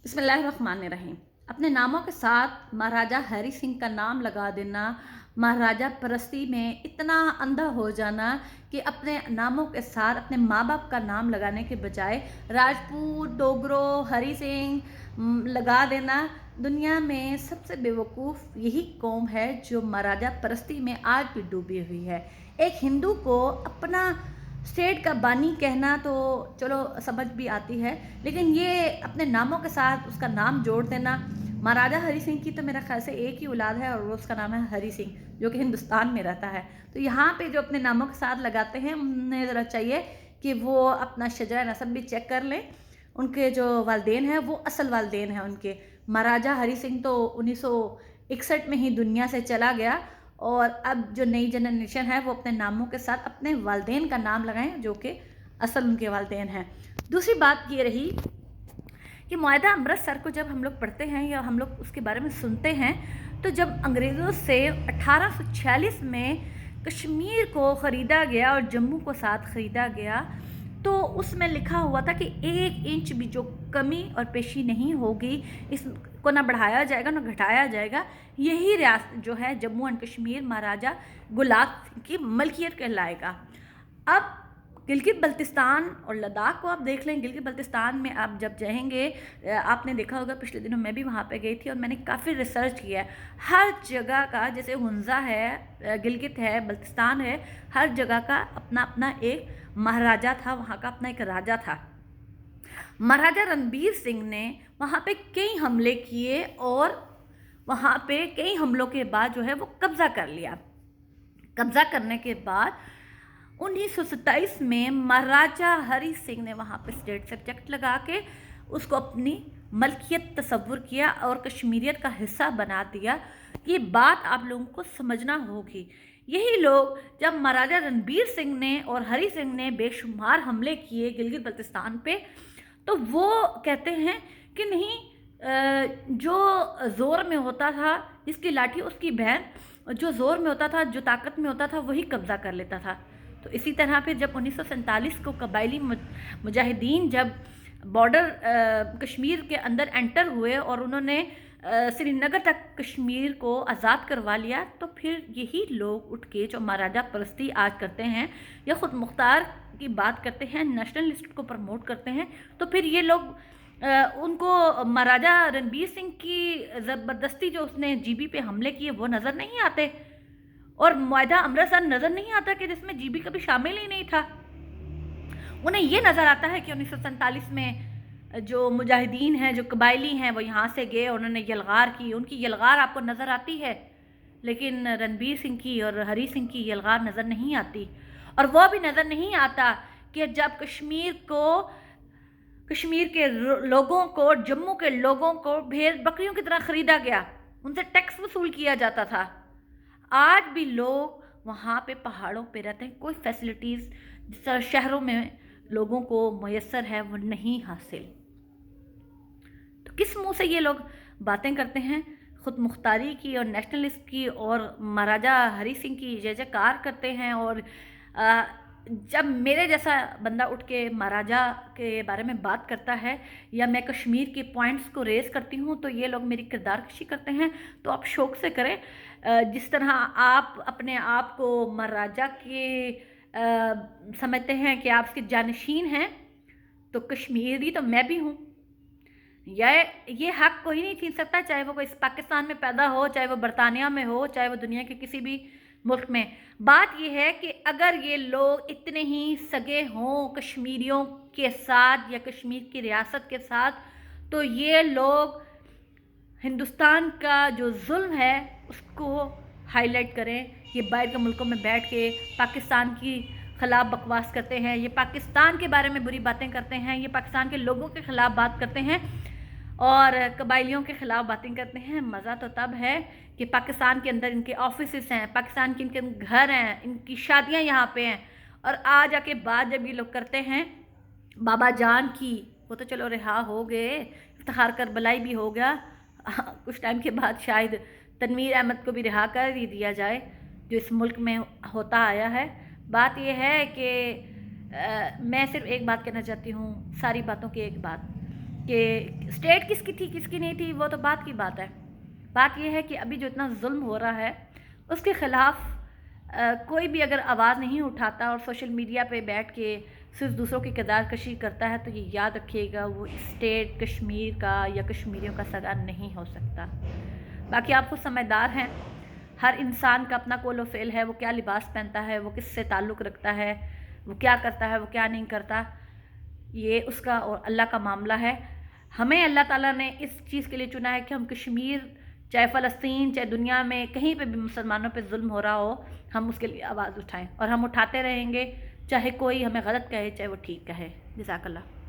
बिस्मिल्लाहिर्रहमानिर्रहीम। अपने नामों के साथ महाराजा हरी सिंह का नाम लगा देना, महाराजा परस्ती में इतना अंधा हो जाना कि अपने नामों के साथ अपने माँ बाप का नाम लगाने के बजाय राजपूत, डोगरो, हरी सिंह लगा देना। दुनिया में सबसे बेवकूफ़ यही कौम है जो महाराजा परस्ती में आज भी डूबी हुई है। एक हिंदू को अपना स्टेट का बानी कहना तो चलो समझ भी आती है, लेकिन ये अपने नामों के साथ उसका नाम जोड़ देना। महाराजा हरी सिंह की तो मेरा ख्याल से एक ही औलाद है और वो उसका नाम है हरी सिंह, जो कि हिंदुस्तान में रहता है। तो यहाँ पे जो अपने नामों के साथ लगाते हैं उन्हें ज़रा चाहिए कि वो अपना शजरा नसब भी चेक कर लें। उनके जो वालदेन हैं वो असल वालदेन हैं उनके। महाराजा हरी सिंह तो 1961 में ही दुनिया से चला गया और अब जो नई जनरेशन है वो अपने नामों के साथ अपने वालदेन का नाम लगाएं जो कि असल उनके वालदेन हैं। दूसरी बात ये रही कि मुआहदा अमृतसर को जब हम लोग पढ़ते हैं या हम लोग उसके बारे में सुनते हैं, तो जब अंग्रेज़ों से 1846 में कश्मीर को ख़रीदा गया और जम्मू को साथ ख़रीदा गया, तो उसमें लिखा हुआ था कि 1 इंच भी जो कमी और पेशी नहीं होगी, इसको ना बढ़ाया जाएगा ना घटाया जाएगा। यही रियासत जो है जम्मू एंड कश्मीर महाराजा गुलाब सिंह की मलकियत कहलाएगा। अब गिलगित बल्तिस्तान और लद्दाख को आप देख लें। गिलगित बल्तिस्तान में आप जब जाएंगे, आपने देखा होगा पिछले दिनों मैं भी वहाँ पे गई थी और मैंने काफ़ी रिसर्च किया है। हर जगह का, जैसे हुंजा है, गिलगित है, बल्तिस्तान है, हर जगह का अपना अपना एक महाराजा था, वहाँ का अपना एक राजा था। महाराजा रणबीर सिंह ने वहाँ पे कई हमले किए और वहाँ पे कई हमलों के बाद जो है वो कब्ज़ा कर लिया। कब्ज़ा करने के बाद 1927 में महाराजा हरी सिंह ने वहाँ पे स्टेट सब्जेक्ट लगा के उसको अपनी मलकियत तस्वुर किया और कश्मीरियत का हिस्सा बना दिया। ये बात आप लोगों को समझना होगी। यही लोग जब महाराजा रणबीर सिंह ने और हरी सिंह ने बेशुमार हमले किए गिलगित बल्तिस्तान पे, तो वो कहते हैं कि नहीं, जो ज़ोर में होता था जिसकी लाठी उसकी बहन, जो ज़ोर में होता था, जो ताकत में होता था, वही कब्ज़ा कर लेता था। तो इसी तरह फिर जब 1947 को कबायली मुजाहिदीन जब बॉर्डर कश्मीर के अंदर एंटर हुए और उन्होंने श्रीनगर तक कश्मीर को आज़ाद करवा लिया, तो फिर यही लोग उठ के जो महाराजा परस्ती आज करते हैं या ख़ुद मुख्तार की बात करते हैं, नेशनलिस्ट को प्रमोट करते हैं, तो फिर ये लोग उनको महाराजा रणबीर सिंह की ज़बरदस्ती जो उसने जीबी पे हमले किए वो नज़र नहीं आते और मुआहदा अमृतसर नज़र नहीं आता कि जिसमें जीबी कभी शामिल ही नहीं था। उन्हें ये नज़र आता है कि 1947 में जो मुजाहिदीन हैं, जो कबायली हैं, वो यहाँ से गए, उन्होंने यलगार की, उनकी यलगार आपको नज़र आती है, लेकिन रणबीर सिंह की और हरी सिंह की यलगार नज़र नहीं आती। और वो भी नज़र नहीं आता कि जब कश्मीर के लोगों को, जम्मू के लोगों को भेड़ बकरियों की तरह ख़रीदा गया, उनसे टैक्स वसूल किया जाता था। आज भी लोग वहाँ पे पहाड़ों पे रहते हैं, कोई फैसिलिटीज़ जिस तरह शहरों में लोगों को मुयस्सर है वो नहीं हासिल। तो किस मुंह से ये लोग बातें करते हैं खुद मुख्तारी की और नेशनलिस्ट की और महाराजा हरी सिंह की जय जयकार करते हैं। और जब मेरे जैसा बंदा उठ के महाराजा के बारे में बात करता है या मैं कश्मीर के पॉइंट्स को रेस करती हूँ, तो ये लोग मेरी किरदारकशी करते हैं। तो आप शौक़ से करें। जिस तरह आप अपने आप को महाराजा के समझते हैं कि आप उसके जानशीन हैं, तो कश्मीरी तो मैं भी हूँ। ये हक कोई नहीं छीन सकता, चाहे वो कोई पाकिस्तान में पैदा हो, चाहे वो बरतानिया में हो, चाहे वो दुनिया के किसी भी मुल्क में। बात यह है कि अगर ये लोग इतने ही सगे हों कश्मीरियों के साथ या कश्मीर की रियासत के साथ, तो ये लोग हिंदुस्तान का जो जुल्म है उसको हाईलाइट करें। ये बाहर के मुल्कों में बैठ के पाकिस्तान की ख़िलाफ़ बकवास करते हैं, ये पाकिस्तान के बारे में बुरी बातें करते हैं, ये पाकिस्तान के लोगों के ख़िलाफ़ बात करते हैं और कबायलियों के ख़िलाफ़ बातें करते हैं। मज़ा तो तब है कि पाकिस्तान के अंदर इनके ऑफिस हैं, पाकिस्तान के इनके घर हैं, इनकी शादियां यहाँ पे हैं, और आ जाके बात जब ये लोग करते हैं बाबा जान की, वो तो चलो रिहा हो गए, इफ्तिखार करबलाई भी हो गया, कुछ टाइम के बाद शायद तनवीर अहमद को भी रिहा कर ही दिया जाए, जो इस मुल्क में होता आया है। बात यह है कि मैं सिर्फ एक बात कहना चाहती हूँ, सारी बातों की एक बात, کہ اسٹیٹ کس کی تھی کس کی نہیں تھی وہ تو بات کی بات ہے. بات یہ ہے کہ ابھی جو اتنا ظلم ہو رہا ہے اس کے خلاف کوئی بھی اگر آواز نہیں اٹھاتا اور سوشل میڈیا پہ بیٹھ کے صرف دوسروں کی کردار کشی کرتا ہے تو یہ یاد رکھیے گا وہ اسٹیٹ کشمیر کا یا کشمیریوں کا سگا نہیں ہو سکتا. باقی آپ خود سمجھدار ہیں، ہر انسان کا اپنا قول و فعل ہے، وہ کیا لباس پہنتا ہے، وہ کس سے تعلق رکھتا ہے، وہ کیا کرتا ہے، وہ کیا نہیں کرتا، یہ اس کا اور اللہ کا معاملہ ہے. ہمیں اللہ تعالیٰ نے اس چیز کے لیے چنا ہے کہ ہم کشمیر، چاہے فلسطین، چاہے دنیا میں کہیں پہ بھی مسلمانوں پہ ظلم ہو رہا ہو، ہم اس کے لیے آواز اٹھائیں اور ہم اٹھاتے رہیں گے، چاہے کوئی ہمیں غلط کہے چاہے وہ ٹھیک کہے. جزاک اللہ.